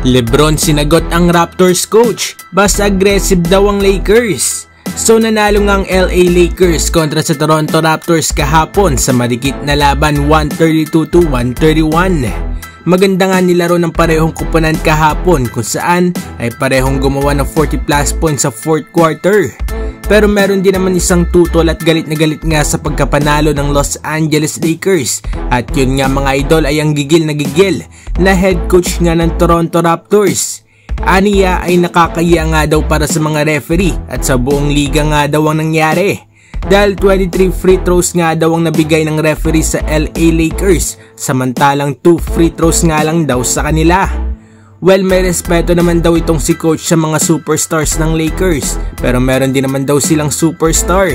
LeBron sinagot ang Raptors coach, basta aggressive daw ang Lakers. So nanalo nga ang LA Lakers kontra sa Toronto Raptors kahapon sa marikit na laban 132-131. Maganda nga nilaro ng parehong kupunan kahapon kung saan ay parehong gumawa ng 40 plus points sa 4th quarter. Pero meron din naman isang tutol at galit na galit nga sa pagkapanalo ng Los Angeles Lakers. At yun nga mga idol ay ang gigil na head coach nga ng Toronto Raptors. Aniya ay nakakaya nga daw para sa mga referee at sa buong liga nga daw ang nangyari. Dahil 23 free throws nga daw ang nabigay ng referee sa LA Lakers, samantalang 2 free throws nga lang daw sa kanila. Well, may respeto naman daw itong si coach sa mga superstars ng Lakers, pero meron din naman daw silang superstar.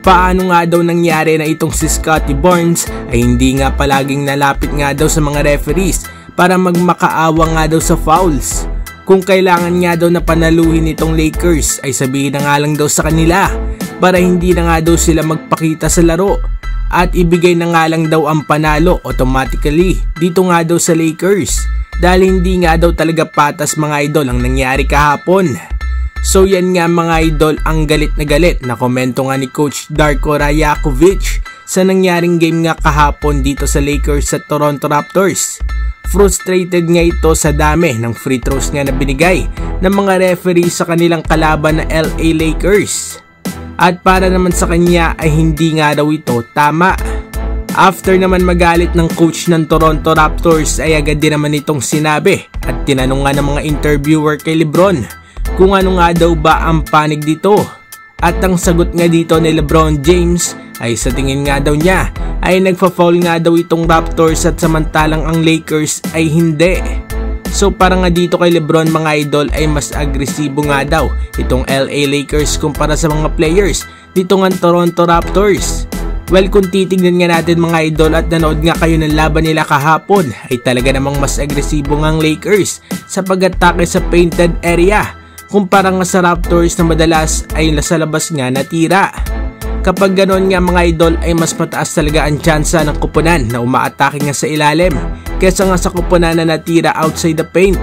Paano nga daw nangyari na itong si Scottie Barnes ay hindi nga palaging nalapit nga daw sa mga referees para magmakaawa nga daw sa fouls? Kung kailangan nga daw na panaluhin itong Lakers ay sabihin na nga lang daw sa kanila para hindi na nga daw sila magpakita sa laro at ibigay na nga lang daw ang panalo automatically dito nga daw sa Lakers dahil hindi nga daw talaga patas mga idol ang nangyari kahapon. So yan nga mga idol ang galit na komento nga ni Coach Darko Rajakovic sa nangyaring game nga kahapon dito sa Lakers at Toronto Raptors. Frustrated nga ito sa dami ng free throws nga na binigay ng mga referee sa kanilang kalaban na LA Lakers. At para naman sa kanya ay hindi nga daw ito tama. After naman magalit ng coach ng Toronto Raptors ay agad din naman itong sinabi at tinanong nga ng mga interviewer kay LeBron kung ano nga daw ba ang panig dito. At ang sagot nga dito ni LeBron James ay sa tingin nga daw niya ay nagfa-foul nga daw itong Raptors at samantalang ang Lakers ay hindi. So para nga dito kay LeBron mga idol ay mas agresibo nga daw itong LA Lakers kumpara sa mga players dito nga Toronto Raptors. Well, kung titignan nga natin mga idol at nanood nga kayo ng laban nila kahapon ay talaga namang mas agresibo nga ang Lakers sa pag-atake sa painted area kumpara nga sa Raptors na madalas ay nasa labas nga natira. Kapag ganon nga mga idol ay mas mataas talaga ang tsansa ng kupunan na umaatake nga sa ilalim kesa nga sa kupunan na natira outside the paint.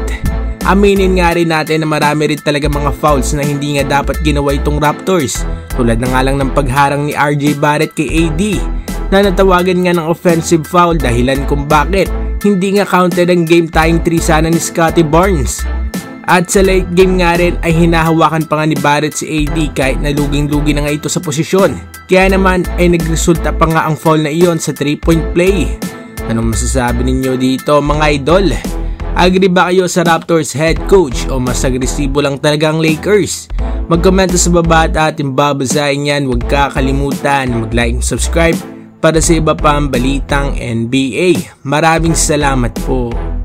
Aminin nga rin natin na marami rin talaga mga fouls na hindi nga dapat ginawa itong Raptors, tulad na nga lang ng pagharang ni RJ Barrett kay AD na natawagan nga ng offensive foul dahilan kung bakit hindi nga counted ang game tying 3 sana ni Scottie Barnes. At sa late game nga rin ay hinahawakan pa nga ni Barrett si AD kahit na luging-lugi na nga ito sa posisyon. Kaya naman ay nagresulta pa nga ang foul na iyon sa 3-point play. Anong masasabi ninyo dito mga idol? Agree ba kayo sa Raptors head coach o mas agresibo lang talaga ang Lakers? Mag-komento sa baba at ating babasahin yan. Huwag kakalimutan mag-like and subscribe para sa iba pang balitang NBA. Maraming salamat po.